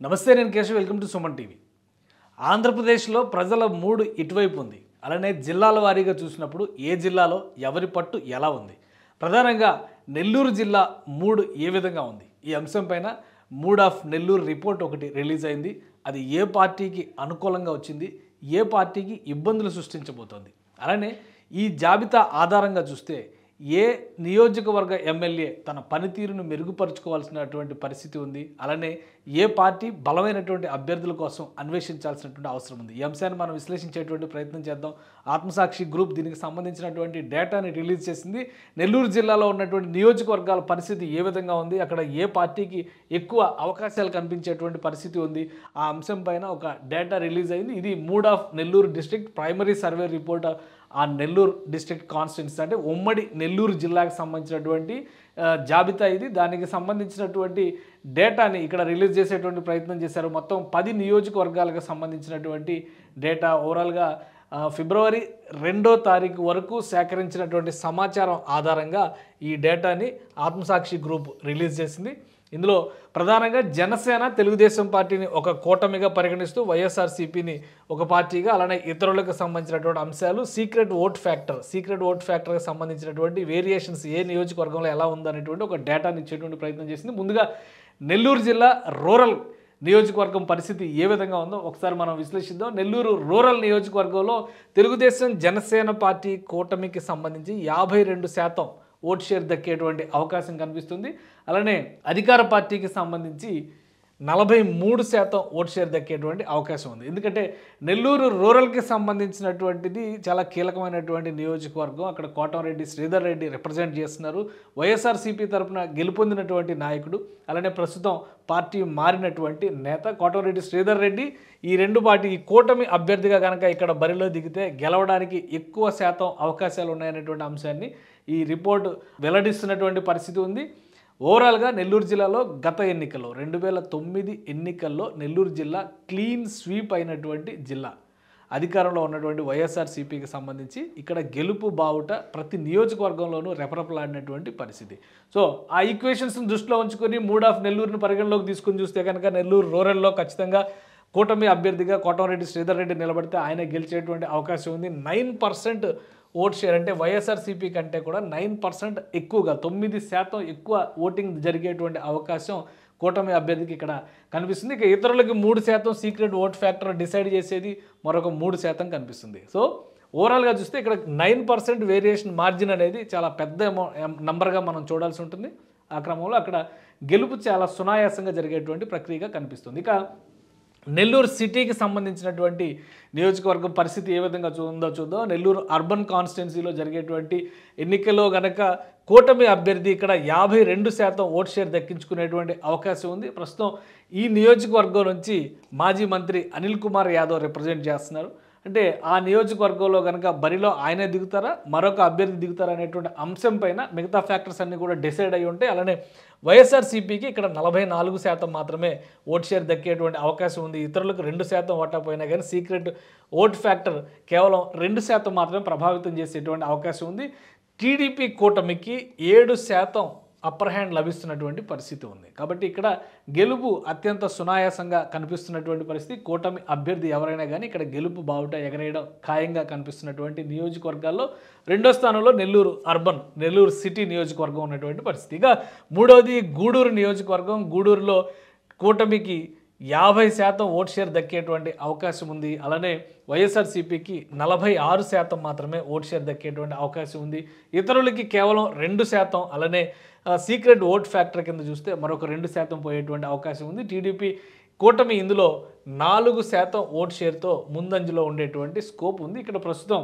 నమస్తే, నేను Keshav. Welcome to Suman TV. ఆంధ్రప్రదేశ్లో ప్రజల మూడు ఇటువైపు ఉంది. అలానే జిల్లాల వారీగా చూసినప్పుడు ఏ జిల్లాలో ఎవరి పట్టు ఎలా ఉంది, ప్రధానంగా నెల్లూరు జిల్లా మూడు ఏ విధంగా ఉంది, ఈ అంశం పైన మూడ్ ఆఫ్ నెల్లూరు రిపోర్ట్ ఒకటి రిలీజ్ అయింది. అది ఏ పార్టీకి అనుకూలంగా వచ్చింది, ఏ పార్టీకి ఇబ్బందులు సృష్టించబోతోంది. అలానే ఈ జాబితా ఆధారంగా చూస్తే ఏ నియోజకవర్గ ఎమ్మెల్యే తన పనితీరును మెరుగుపరుచుకోవాల్సినటువంటి పరిస్థితి ఉంది, అలానే ఏ పార్టీ బలమైనటువంటి అభ్యర్థుల కోసం అన్వేషించాల్సినటువంటి అవసరం ఉంది. ఈ అంశాన్ని మనం విశ్లేషించేటువంటి ప్రయత్నం చేద్దాం. ఆత్మసాక్షి గ్రూప్ దీనికి సంబంధించినటువంటి డేటాని రిలీజ్ చేసింది. నెల్లూరు జిల్లాలో ఉన్నటువంటి నియోజకవర్గాల పరిస్థితి ఏ విధంగా ఉంది, అక్కడ ఏ పార్టీకి ఎక్కువ అవకాశాలు కనిపించేటువంటి పరిస్థితి ఉంది, ఆ అంశం పైన ఒక డేటా రిలీజ్ అయింది. ఇది mood of Nellore district primary survey report ఆ నెల్లూరు డిస్ట్రిక్ట్ కాన్స్టిట్యున్సీ, అంటే ఉమ్మడి నెల్లూరు జిల్లాకు సంబంధించినటువంటి జాబితా ఇది. దానికి సంబంధించినటువంటి డేటాని ఇక్కడ రిలీజ్ చేసేటువంటి ప్రయత్నం చేశారు. మొత్తం 10 నియోజకవర్గాలకు సంబంధించినటువంటి డేటా ఓవరాల్గా ఫిబ్రవరి 2వ తారీఖు వరకు సేకరించినటువంటి సమాచారం ఆధారంగా ఈ డేటాని ఆత్మసాక్షి గ్రూప్ రిలీజ్ చేసింది. ఇందులో ప్రధానంగా జనసేన, తెలుగుదేశం పార్టీని ఒక కూటమిగా పరిగణిస్తూ వైఎస్ఆర్సీపీని ఒక పార్టీగా, అలానే ఇతరులకు సంబంధించినటువంటి అంశాలు, సీక్రెట్ ఓట్ ఫ్యాక్టర్కి సంబంధించినటువంటి వేరియేషన్స్ ఏ నియోజకవర్గంలో ఎలా ఉందనేటువంటి ఒక డేటాని ఇచ్చేటువంటి ప్రయత్నం చేసింది. ముందుగా నెల్లూరు జిల్లా రూరల్ నియోజకవర్గం పరిస్థితి ఏ విధంగా ఉందో ఒకసారి మనం విశ్లేషిద్దాం. నెల్లూరు రూరల్ నియోజకవర్గంలో తెలుగుదేశం జనసేన పార్టీ కూటమికి సంబంధించి 52% ఓట్ షేర్ దక్కేటువంటి అవకాశం కనిపిస్తుంది. అలానే అధికార పార్టీకి సంబంధించి 43% ఓట్ షేర్ దక్కేటువంటి అవకాశం ఉంది. ఎందుకంటే నెల్లూరు రూరల్కి సంబంధించినటువంటిది చాలా కీలకమైనటువంటి నియోజకవర్గం. అక్కడ కోటమిరెడ్డి శ్రీధర్ రెడ్డి రిప్రజెంట్ చేస్తున్నారు. వైఎస్ఆర్సీపీ తరఫున గెలుపొందినటువంటి నాయకుడు, అలానే ప్రస్తుతం పార్టీ మారినటువంటి నేత కోటమిరెడ్డి శ్రీధర్ రెడ్డి. ఈ రెండు పార్టీ కూటమి అభ్యర్థిగా కనుక ఇక్కడ బరిలో దిగితే గెలవడానికి ఎక్కువ శాతం అవకాశాలు ఉన్నాయనేటువంటి అంశాన్ని ఈ రిపోర్టు వెల్లడిస్తున్నటువంటి పరిస్థితి ఉంది. ఓవరాల్గా నెల్లూరు జిల్లాలో గత ఎన్నికల్లో 2009 ఎన్నికల్లో నెల్లూరు జిల్లా క్లీన్ స్వీప్ అయినటువంటి జిల్లా. అధికారంలో ఉన్నటువంటి వైఎస్ఆర్సీపీకి సంబంధించి ఇక్కడ గెలుపు బావుట ప్రతి నియోజకవర్గంలోనూ రెపరెపలాడినటువంటి పరిస్థితి. సో ఆ ఈక్వేషన్స్ని దృష్టిలో ఉంచుకొని మూడ్ ఆఫ్ నెల్లూరుని పరిగణలోకి తీసుకుని చూస్తే కనుక నెల్లూరు రూరల్లో ఖచ్చితంగా కూటమి అభ్యర్థిగా కోటమిరెడ్డి శ్రీధర్ రెడ్డి నిలబడితే ఆయన గెలిచేటువంటి అవకాశం ఉంది. 9% ఓట్ షేర్, అంటే వైఎస్ఆర్సీపీ కంటే కూడా 9% ఎక్కువగా, 9% ఎక్కువ ఓటింగ్ జరిగేటువంటి అవకాశం కూటమి అభ్యర్థికి ఇక్కడ కనిపిస్తుంది. ఇక ఇతరులకి 3% సీక్రెట్ ఓట్ ఫ్యాక్టర్ డిసైడ్ చేసేది మరొక 3% కనిపిస్తుంది. సో ఓవరాల్గా చూస్తే ఇక్కడ 9% వేరియేషన్ మార్జిన్ అనేది చాలా పెద్ద నంబర్గా మనం చూడాల్సి ఉంటుంది. ఆ క్రమంలో అక్కడ గెలుపు చాలా సునాయాసంగా జరిగేటువంటి ప్రక్రియగా కనిపిస్తుంది. ఇక నెల్లూరు సిటీకి సంబంధించినటువంటి నియోజకవర్గం పరిస్థితి ఏ విధంగా ఉందో చూద్దాం. నెల్లూరు అర్బన్ కాన్స్టిట్యున్సీలో జరిగేటువంటి ఎన్నికల్లో గనక కూటమి అభ్యర్థి ఇక్కడ 52% ఓట్ షేర్ దక్కించుకునేటువంటి అవకాశం ఉంది. ప్రస్తుతం ఈ నియోజకవర్గం నుంచి మాజీ మంత్రి అనిల్ కుమార్ యాదవ్ రిప్రజెంట్ చేస్తున్నారు. అంటే ఆ నియోజకవర్గంలో కనుక బరిలో ఆయనే దిగుతారా, మరొక అభ్యర్థి దిగుతారా అనేటువంటి అంశం పైన మిగతా ఫ్యాక్టర్స్ అన్నీ కూడా డిసైడ్ అయ్యి ఉంటాయి. అలానే వైఎస్ఆర్సీపీకి ఇక్కడ 44% మాత్రమే ఓట్ షేర్ దక్కేటువంటి అవకాశం ఉంది. ఇతరులకు 2% ఓటా పోయినా కానీ సీక్రెట్ ఓట్ ఫ్యాక్టర్ కేవలం 2% మాత్రమే ప్రభావితం చేసేటువంటి అవకాశం ఉంది. టీడీపీ కూటమికి 7% అప్పర్ హ్యాండ్ లభిస్తున్నటువంటి పరిస్థితి ఉంది. కాబట్టి ఇక్కడ గెలుపు అత్యంత సునాయాసంగా కనిపిస్తున్నటువంటి పరిస్థితి. కూటమి అభ్యర్థి ఎవరైనా కానీ ఇక్కడ గెలుపు బావుట ఎగరేయడం ఖాయంగా కనిపిస్తున్నటువంటి నియోజకవర్గాల్లో 2వ స్థానంలో నెల్లూరు అర్బన్, నెల్లూరు సిటీ నియోజకవర్గం ఉన్నటువంటి పరిస్థితి. ఇక 3వది గూడూరు నియోజకవర్గం. గూడూరులో కూటమికి 50% ఓట్ షేర్ దక్కేటువంటి అవకాశం ఉంది. అలానే వైఎస్ఆర్సీపీకి 46% మాత్రమే ఓట్ షేర్ దక్కేటువంటి అవకాశం ఉంది. ఇతరులకి కేవలం 2%, అలానే సీక్రెట్ ఓట్ ఫ్యాక్టర్ కింద చూస్తే మరొక 2% పోయేటువంటి అవకాశం ఉంది. టీడీపీ కూటమి ఇందులో 4% ఓట్ షేర్తో ముందంజలో ఉండేటువంటి స్కోప్ ఉంది. ఇక్కడ ప్రస్తుతం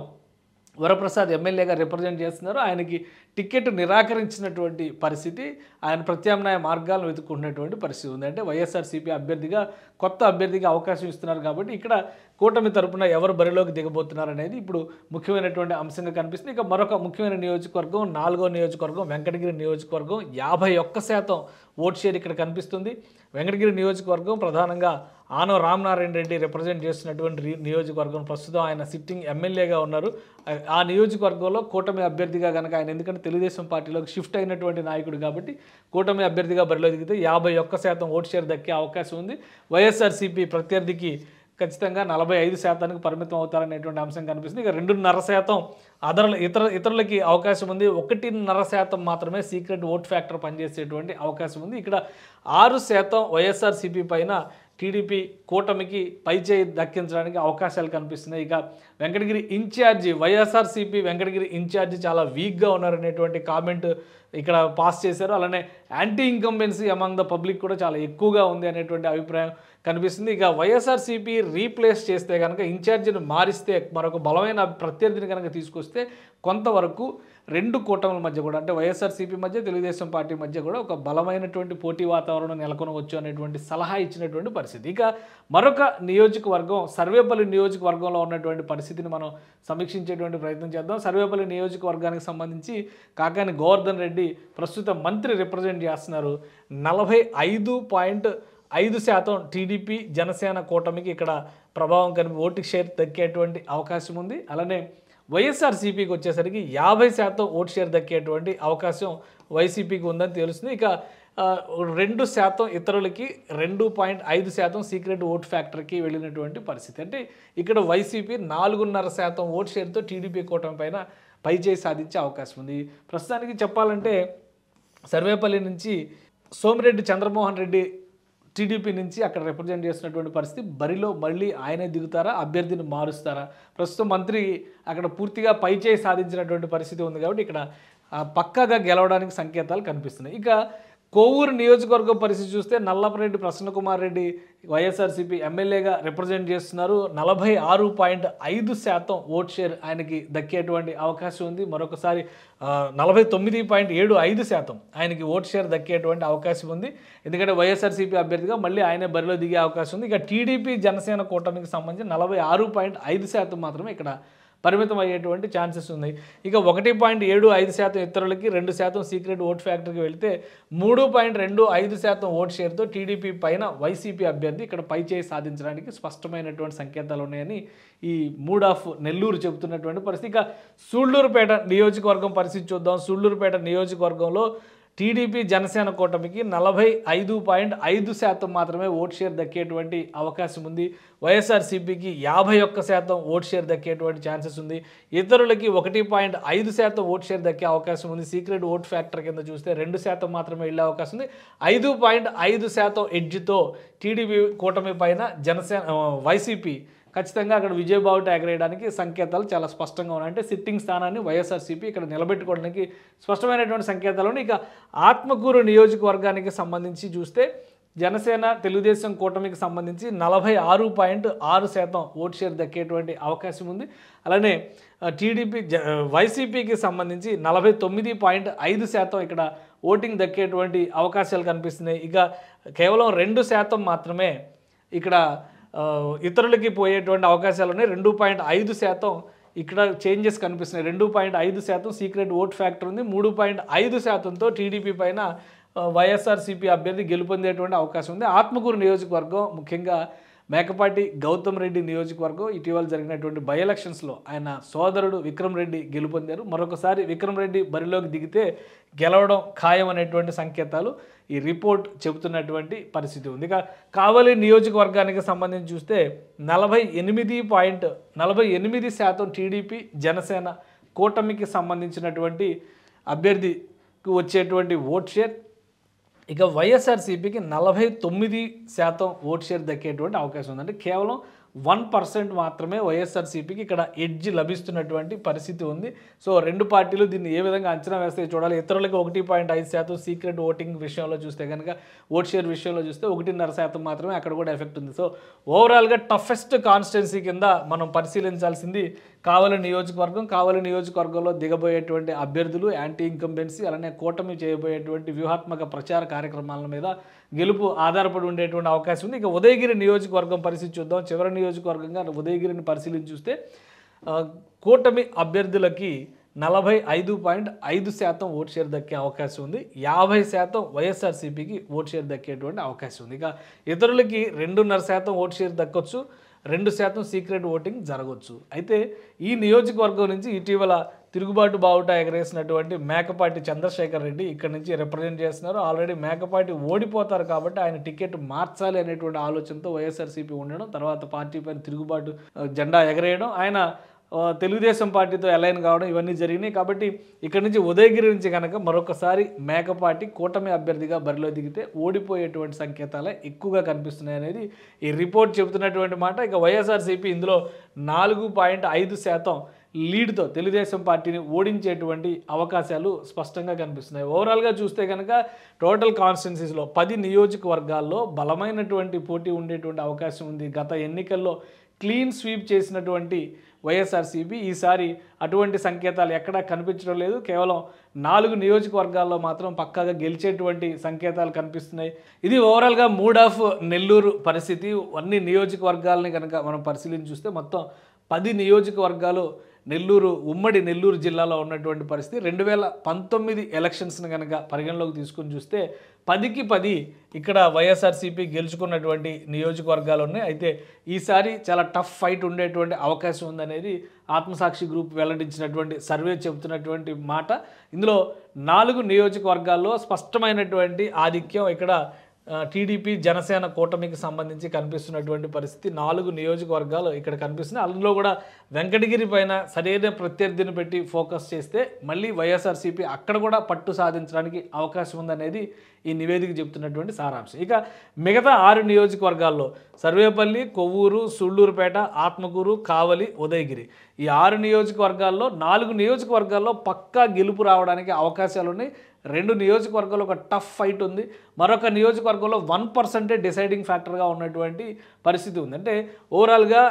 వరప్రసాద్ ఎమ్మెల్యేగా రిప్రజెంట్ చేస్తున్నారు. ఆయనకి టికెట్ నిరాకరించినటువంటి పరిస్థితి, ఆయన ప్రత్యామ్నాయ మార్గాలను వెతుక్కుంటున్నటువంటి పరిస్థితి ఉంది. అంటే వైఎస్ఆర్సీపీ అభ్యర్థిగా, కొత్త అభ్యర్థిగా అవకాశం ఇస్తున్నారు కాబట్టి ఇక్కడ కూటమి తరపున ఎవరు బరిలోకి దిగబోతున్నారు అనేది ఇప్పుడు ముఖ్యమైనటువంటి అంశంగా కనిపిస్తుంది. ఇక మరొక ముఖ్యమైన నియోజకవర్గం 4వ నియోజకవర్గం వెంకటగిరి నియోజకవర్గం. 51% ఓట్ షేర్ ఇక్కడ కనిపిస్తుంది. వెంకటగిరి నియోజకవర్గం ప్రధానంగా ఆనవ రామనారాయణ రెడ్డి రిప్రజెంట్ చేస్తున్నటువంటి నియోజకవర్గం ప్రస్తుతం ఆయన సిట్టింగ్ ఎమ్మెల్యేగా ఉన్నారు. ఆ నియోజకవర్గంలో కూటమి అభ్యర్థిగా కనుక ఆయన, ఎందుకంటే తెలుగుదేశం పార్టీలోకి షిఫ్ట్ అయినటువంటి నాయకుడు కాబట్టి కూటమి అభ్యర్థిగా బరిలో దిగితే 51% ఓటు షేర్ దక్కే అవకాశం ఉంది. వైఎస్ఆర్సీపీ ప్రత్యర్థికి ఖచ్చితంగా 45%కి పరిమితం అవుతారనేటువంటి అంశం కనిపిస్తుంది. ఇక 2.5% ఇతరులకి అవకాశం ఉంది. 1.5% మాత్రమే సీక్రెట్ ఓట్ ఫ్యాక్టర్ పనిచేసేటువంటి అవకాశం ఉంది. ఇక్కడ 6% వైఎస్ఆర్సీపీ పైన టీడీపీ కూటమికి పైచేయి దక్కించడానికి అవకాశాలు కనిపిస్తున్నాయి. ఇక వెంకటగిరి ఇన్ఛార్జి, వైఎస్ఆర్సీపీ వెంకటగిరి ఇన్ఛార్జి చాలా వీక్గా ఉన్నారనేటువంటి కామెంట్ ఇక్కడ పాస్ చేశారు. అలానే anti incumbency among the public కూడా చాలా ఎక్కువగా ఉంది అనేటువంటి అభిప్రాయం కనిపిస్తుంది. ఇక వైఎస్ఆర్సీపీ రీప్లేస్ చేస్తే కనుక, ఇన్ఛార్జిని మారిస్తే, మరొక బలమైన ప్రత్యర్థిని కనుక తీసుకొస్తే కొంతవరకు రెండు కూటముల మధ్య కూడా, అంటే వైఎస్ఆర్సీపీ మధ్య తెలుగుదేశం పార్టీ మధ్య కూడా ఒక బలమైనటువంటి పోటీ వాతావరణం నెలకొనవచ్చు అనేటువంటి సలహా ఇచ్చినటువంటి పరిస్థితి. ఇక మరొక నియోజకవర్గం సర్వేపల్లి నియోజకవర్గంలో ఉన్నటువంటి పరిస్థితిని మనం సమీక్షించేటువంటి ప్రయత్నం చేద్దాం. సర్వేపల్లి నియోజకవర్గానికి సంబంధించి కాకాని గోవర్ధన్ రెడ్డి ప్రస్తుత మంత్రి రిప్రజెంట్ చేస్తున్నారు. 45.5% టీడీపీ జనసేన కూటమికి ఇక్కడ ప్రభావం ఓటు షేర్ దక్కేటువంటి అవకాశం ఉంది. అలానే వైఎస్ఆర్సీపీకి వచ్చేసరికి 50% ఓటు షేర్ దక్కేటువంటి అవకాశం వైసీపీకి ఉందని తెలుస్తుంది. ఇక 2% ఇతరులకి, 2.5% సీక్రెట్ ఓట్ ఫ్యాక్టర్కి వెళ్ళినటువంటి పరిస్థితి. అంటే ఇక్కడ వైసీపీ 4.5% ఓటు షేర్తో టీడీపీ కూటమి పైన పైచేయి సాధించే అవకాశం ఉంది. ప్రస్తుతానికి చెప్పాలంటే సర్వేపల్లి నుంచి సోమిరెడ్డి చంద్రమోహన్ రెడ్డి టీడీపీ నుంచి అక్కడ రిప్రజెంట్ చేస్తున్నటువంటి పరిస్థితి. బరిలో మళ్ళీ ఆయనే దిగుతారా, అభ్యర్థిని మారుస్తారా? ప్రస్తుతం మంత్రి అక్కడ పూర్తిగా పైచేయి సాధించినటువంటి పరిస్థితి ఉంది కాబట్టి ఇక్కడ పక్కాగా గెలవడానికి సంకేతాలు కనిపిస్తున్నాయి. ఇక కోవూరు నియోజకవర్గం పరిస్థితి చూస్తే నల్లపరెడ్డి ప్రసన్నకుమార్ రెడ్డి వైఎస్ఆర్సీపీ ఎమ్మెల్యేగా రిప్రజెంట్ చేస్తున్నారు. 46.5% ఓట్ షేర్ ఆయనకి దక్కేటువంటి అవకాశం ఉంది. మరొకసారి 49.75% ఆయనకి ఓట్ షేర్ దక్కేటువంటి అవకాశం ఉంది. ఎందుకంటే వైఎస్ఆర్సీపీ అభ్యర్థిగా మళ్ళీ ఆయనే బరిలో దిగే అవకాశం ఉంది. ఇక టీడీపీ జనసేన కూటమికి సంబంధించి 46.5% మాత్రమే ఇక్కడ పరిమితం అయ్యేటువంటి ఛాన్సెస్ ఉన్నాయి. ఇక 1.75% ఇతరులకి, 2% సీక్రెట్ ఓట్ ఫ్యాక్టర్కి వెళితే 3.25% ఓట్ షేర్తో టీడీపీ పైన వైసీపీ అభ్యర్థి ఇక్కడ పైచేయి సాధించడానికి స్పష్టమైనటువంటి సంకేతాలు ఉన్నాయని ఈ మూడ్ ఆఫ్ నెల్లూరు చెబుతున్నటువంటి పరిస్థితి. ఇక సూళ్లూరుపేట నియోజకవర్గం పరిస్థితి చూద్దాం. సూళ్లూరుపేట నియోజకవర్గంలో టీడీపీ జనసేన కూటమికి 45.5% మాత్రమే ఓట్ షేర్ దక్కేటువంటి అవకాశం ఉంది. వైఎస్ఆర్సీపీకి 51% ఓట్ షేర్ దక్కేటువంటి ఛాన్సెస్ ఉంది. ఇతరులకి 1.5% ఓట్ షేర్ దక్కే అవకాశం ఉంది. సీక్రెట్ ఓట్ ఫ్యాక్టర్ కింద చూస్తే 2% మాత్రమే వెళ్ళే అవకాశం ఉంది. 5.5% ఎడ్జ్తో టీడీపీ కూటమి పైన వైసీపీ ఖచ్చితంగా అక్కడ విజయబావుట ఎగరేయడానికి సంకేతాలు చాలా స్పష్టంగా ఉన్నాయి. అంటే సిట్టింగ్ స్థానాన్ని వైఎస్ఆర్సీపీ ఇక్కడ నిలబెట్టుకోవడానికి స్పష్టమైనటువంటి సంకేతాలు ఉన్నాయి. ఇక ఆత్మకూరు నియోజకవర్గానికి సంబంధించి చూస్తే జనసేన తెలుగుదేశం కూటమికి సంబంధించి 46.6% ఓట్ షేర్ దక్కేటువంటి అవకాశం ఉంది. అలానే టీడీపీ వైసీపీకి సంబంధించి 49.5% ఇక్కడ ఓటింగ్ దక్కేటువంటి అవకాశాలు కనిపిస్తున్నాయి. ఇక కేవలం 2% మాత్రమే ఇక్కడ ఇతరులకి పోయేటువంటి అవకాశాలు ఉన్నాయి. 2.5% ఇక్కడ చేంజెస్ కనిపిస్తున్నాయి. 2.5% సీక్రెట్ ఓట్ ఫ్యాక్టర్ ఉంది. 3.5%తో టీడీపీ పైన వైఎస్ఆర్సీపీ అభ్యర్థి గెలుపొందేటువంటి అవకాశం ఉంది. ఆత్మకూరు నియోజకవర్గం ముఖ్యంగా మేకపాటి గౌతమ్ రెడ్డి నియోజకవర్గం ఇటీవల జరిగినటువంటి బై ఎలక్షన్స్లో ఆయన సోదరుడు విక్రమ్ రెడ్డి గెలుపొందారు. మరొకసారి విక్రమ్ రెడ్డి బరిలోకి దిగితే గెలవడం ఖాయం అనేటువంటి సంకేతాలు ఈ రిపోర్ట్ చెబుతున్నటువంటి పరిస్థితి ఉంది. ఇక కావలి నియోజకవర్గానికి సంబంధించి చూస్తే 48% టీడీపీ జనసేన కూటమికి సంబంధించినటువంటి అభ్యర్థికి వచ్చేటువంటి ఓట్ షేర్. ఇక వైఎస్ఆర్సీపీకి 49% ఓట్ షేర్ దక్కేటువంటి అవకాశం ఉంది. అంటే కేవలం 1% మాత్రమే వైఎస్ఆర్సీపీకి ఇక్కడ ఎడ్జ్ లభిస్తున్నటువంటి పరిస్థితి ఉంది. సో రెండు పార్టీలు దీన్ని ఏ విధంగా అంచనా వేస్తే చూడాలి. ఇతరులకు 1.5% సీక్రెట్ ఓటింగ్ విషయంలో చూస్తే కనుక, ఓట్ షేర్ విషయంలో చూస్తే 1.5% మాత్రమే అక్కడ కూడా ఎఫెక్ట్ ఉంది. సో ఓవరాల్గా టఫెస్ట్ కాన్స్టిట్యున్సీ కింద మనం పరిశీలించాల్సింది కావలి నియోజకవర్గం. కావలి నియోజకవర్గంలో దిగబోయేటువంటి అభ్యర్థులు, యాంటీ ఇన్కంబెన్సీ, అలానే కూటమి చేయబోయేటువంటి వ్యూహాత్మక ప్రచార కార్యక్రమాల మీద గెలుపు ఆధారపడి ఉండేటువంటి అవకాశం ఉంది. ఇక ఉదయగిరి నియోజకవర్గం పరిస్థితి చూద్దాం. చివరి నియోజకవర్గంగా ఉదయగిరిని పరిశీలించి చూస్తే కూటమి అభ్యర్థులకి 45.5% ఓట్ షేర్ దక్కే అవకాశం ఉంది. 50% వైఎస్ఆర్సీపీకి ఓట్ షేర్ దక్కేటువంటి అవకాశం ఉంది. ఇక ఇతరులకి 2.5% ఓట్ షేర్ దక్కొచ్చు, 2% సీక్రెట్ ఓటింగ్ జరగవచ్చు. అయితే ఈ నియోజకవర్గం నుంచి ఇటీవల తిరుగుబాటు బావుట ఎగరేసినటువంటి మేకపాటి చంద్రశేఖర్ రెడ్డి ఇక్కడ నుంచి రిప్రజెంట్ చేస్తున్నారు. ఆల్రెడీ మేకపాటి ఓడిపోతారు కాబట్టి ఆయన టికెట్ మార్చాలి అనేటువంటి ఆలోచనతో వైఎస్ఆర్సీపీ ఉండడం, తర్వాత పార్టీ పైన తిరుగుబాటు జెండా ఎగరేయడం, ఆయన తెలుగుదేశం పార్టీతో అలైన్ కావడం ఇవన్నీ జరిగినాయి. కాబట్టి ఇక్కడ నుంచి ఉదయగిరి నుంచి కనుక మరొకసారి మేకపాటి కూటమి అభ్యర్థిగా బరిలో దిగితే ఓడిపోయేటువంటి సంకేతాలే ఎక్కువగా కనిపిస్తున్నాయి అనేది ఈ రిపోర్ట్ చెబుతున్నటువంటి మాట. ఇక వైఎస్ఆర్సీపీ ఇందులో 4.5% లీడ్తో తెలుగుదేశం పార్టీని ఓడించేటువంటి అవకాశాలు స్పష్టంగా కనిపిస్తున్నాయి. ఓవరాల్గా చూస్తే కనుక టోటల్ కాన్స్టిట్యున్సీస్లో 10 నియోజకవర్గాల్లో బలమైనటువంటి పోటీ ఉండేటువంటి అవకాశం ఉంది. గత ఎన్నికల్లో క్లీన్ స్వీప్ చేసినటువంటి వైఎస్ఆర్సీపీ ఈసారి అటువంటి సంకేతాలు ఎక్కడా కనిపించడం లేదు. కేవలం 4 నియోజకవర్గాల్లో మాత్రం పక్కాగా గెలిచేటువంటి సంకేతాలు కనిపిస్తున్నాయి. ఇది ఓవరాల్గా మూడ్ ఆఫ్ నెల్లూరు పరిస్థితి. అన్ని నియోజకవర్గాలని కనుక మనం పరిశీలించి చూస్తే మొత్తం 10 నియోజకవర్గాలు ఉమ్మడి నెల్లూరు జిల్లాలో ఉన్నటువంటి పరిస్థితి. 2019 ఎలక్షన్స్ని కనుక పరిగణలోకి తీసుకుని చూస్తే 10కి 10 ఇక్కడ వైఎస్ఆర్సీపీ గెలుచుకున్నటువంటి నియోజకవర్గాలు ఉన్నాయి. అయితే ఈసారి చాలా టఫ్ ఫైట్ ఉండేటువంటి అవకాశం ఉందనేది ఆత్మసాక్షి గ్రూప్ వెల్లడించినటువంటి సర్వే చెబుతున్నటువంటి మాట. ఇందులో 4 నియోజకవర్గాల్లో స్పష్టమైనటువంటి ఆధిక్యం ఇక్కడ టీడీపీ జనసేన కూటమికి సంబంధించి కనిపిస్తున్నటువంటి పరిస్థితి. 4 నియోజకవర్గాలు ఇక్కడ కనిపిస్తున్నాయి. అందులో కూడా వెంకటగిరి పైన సరైన ప్రత్యర్థిని పెట్టి ఫోకస్ చేస్తే మళ్ళీ వైఎస్ఆర్సీపీ అక్కడ కూడా పట్టు సాధించడానికి అవకాశం ఉందనేది ఈ నివేదిక చెబుతున్నటువంటి సారాంశం. ఇక మిగతా 6 నియోజకవర్గాల్లో సర్వేపల్లి, కొవ్వూరు, సుళ్ళూరుపేట, ఆత్మకూరు, కావలి, ఉదయగిరి ఈ 6 నియోజకవర్గాల్లో 4 నియోజకవర్గాల్లో పక్కా గెలుపు రావడానికి అవకాశాలు ఉన్నాయి. 2 నియోజకవర్గాల్లో ఒక టఫ్ ఫైట్ ఉంది. మరొక నియోజకవర్గంలో 1% డిసైడింగ్ ఫ్యాక్టర్గా ఉన్నటువంటి పరిస్థితి ఉంది. అంటే ఓవరాల్గా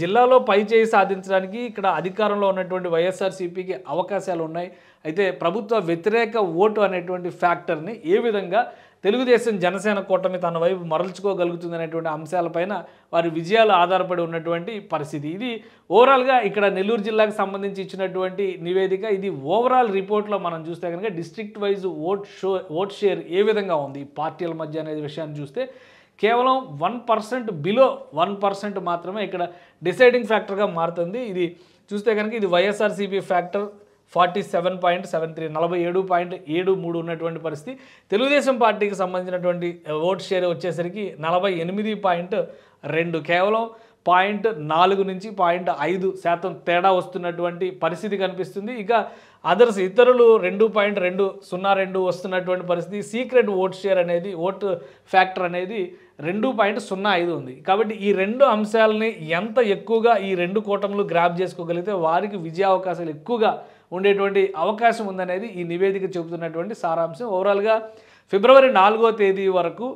జిల్లాలో పైచేయి సాధించడానికి ఇక్కడ అధికారంలో ఉన్నటువంటి వైఎస్ఆర్సీపీకి అవకాశాలు ఉన్నాయి. అయితే ప్రభుత్వ వ్యతిరేక ఓటు అనేటువంటి ఫ్యాక్టర్ని ఏ విధంగా తెలుగుదేశం జనసేన కూటమి తన వైపు మరల్చుకోగలుగుతుంది అనేటువంటి అంశాలపైన వారి విజయాలు ఆధారపడి ఉన్నటువంటి పరిస్థితి. ఇది ఓవరాల్గా ఇక్కడ నెల్లూరు జిల్లాకు సంబంధించి ఇచ్చినటువంటి నివేదిక. ఇది ఓవరాల్ రిపోర్ట్లో మనం చూస్తే కనుక డిస్ట్రిక్ట్ వైజ్ ఓట్ షేర్ ఏ విధంగా ఉంది పార్టీల మధ్య అనే విషయాన్ని చూస్తే కేవలం 1% బిలో 1% మాత్రమే ఇక్కడ డిసైడింగ్ ఫ్యాక్టర్గా మారుతుంది. ఇది చూస్తే కనుక ఇది వైఎస్ఆర్సీపీ ఫ్యాక్టర్ 47.73 47.73 ఉన్నటువంటి పరిస్థితి. తెలుగుదేశం పార్టీకి సంబంధించినటువంటి ఓట్ షేర్ వచ్చేసరికి 48.2 కేవలం 0.4 నుంచి 0.5% తేడా వస్తున్నటువంటి పరిస్థితి కనిపిస్తుంది. ఇక ఇతరులు 2.202 వస్తున్నటువంటి పరిస్థితి. సీక్రెట్ ఓట్ షేర్ అనేది ఓట్ ఫ్యాక్టర్ అనేది 2.05 ఉంది. కాబట్టి ఈ 2 అంశాలని ఎంత ఎక్కువగా ఈ 2 కూటములు గ్రాప్ చేసుకోగలిగితే వారికి విజయావకాశాలు ఎక్కువగా ఉండేటువంటి అవకాశం ఉందనేది ఈ నివేదిక చెబుతున్నటువంటి సారాంశం. ఓవరాల్గా ఫిబ్రవరి 4వ తేదీ వరకు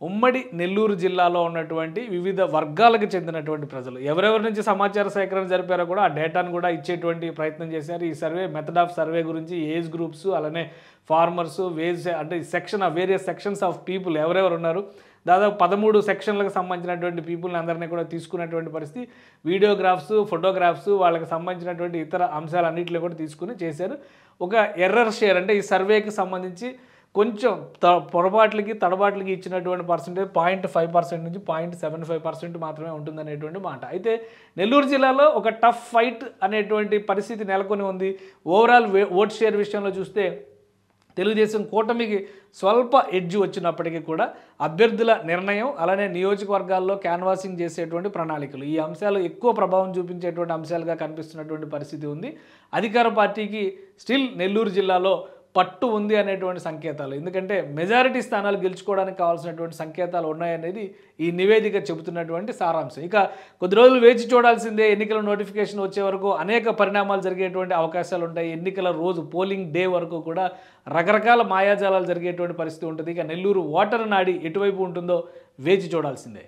ఉమ్మడి నెల్లూరు జిల్లాలో ఉన్నటువంటి వివిధ వర్గాలకు చెందినటువంటి ప్రజలు ఎవరెవరి నుంచి సమాచార సేకరణ జరిపారో కూడా ఆ డేటాను కూడా ఇచ్చేటువంటి ప్రయత్నం చేశారు. ఈ సర్వే మెథడ్ ఆఫ్ సర్వే గురించి ఏజ్ గ్రూప్స్ అలానే ఫార్మర్స్ అంటే వేరియస్ సెక్షన్స్ ఆఫ్ పీపుల్ ఎవరెవరు ఉన్నారు దాదాపు 13 సెక్షన్లకు సంబంధించినటువంటి పీపుల్ని అందరినీ కూడా తీసుకున్నటువంటి పరిస్థితి. వీడియోగ్రాఫ్స్, ఫోటోగ్రాఫ్స్, వాళ్ళకి సంబంధించినటువంటి ఇతర అంశాలన్నింటిలో కూడా తీసుకుని చేశారు. ఒక ఎర్రర్ షేర్ అంటే ఈ సర్వేకి సంబంధించి కొంచెం తడబాట్లకి ఇచ్చినటువంటి పర్సెంటేజ్ 0.5% నుంచి 0.75% మాత్రమే ఉంటుందనేటువంటి మాట. అయితే నెల్లూరు జిల్లాలో ఒక టఫ్ ఫైట్ అనేటువంటి పరిస్థితి నెలకొని ఉంది. ఓవరాల్ ఓట్ షేర్ విషయంలో చూస్తే తెలుగుదేశం కూటమికి స్వల్ప ఎడ్జ్ వచ్చినప్పటికీ కూడా అభ్యర్థుల నిర్ణయం అలానే నియోజకవర్గాల్లో క్యాన్వాసింగ్ చేసేటువంటి ప్రణాళికలు ఈ అంశాలు ఎక్కువ ప్రభావం చూపించేటువంటి అంశాలుగా కనిపిస్తున్నటువంటి పరిస్థితి ఉంది. అధికార పార్టీకి స్టిల్ నెల్లూరు జిల్లాలో పట్టు ఉంది అనేటువంటి సంకేతాలు, ఎందుకంటే మెజారిటీ స్థానాలు గెలుచుకోవడానికి కావాల్సినటువంటి సంకేతాలు ఉన్నాయనేది ఈ నివేదిక చెబుతున్నటువంటి సారాంశం. ఇక కొద్ది రోజులు వేచి చూడాల్సిందే. ఎన్నికల నోటిఫికేషన్ వచ్చే వరకు అనేక పరిణామాలు జరిగేటువంటి అవకాశాలు ఉంటాయి. ఎన్నికల రోజు పోలింగ్ డే వరకు కూడా రకరకాల మాయాజాలాలు జరిగేటువంటి పరిస్థితి ఉంటుంది. ఇక నెల్లూరు ఓటర్ నాడి ఎటువైపు ఉంటుందో వేచి చూడాల్సిందే.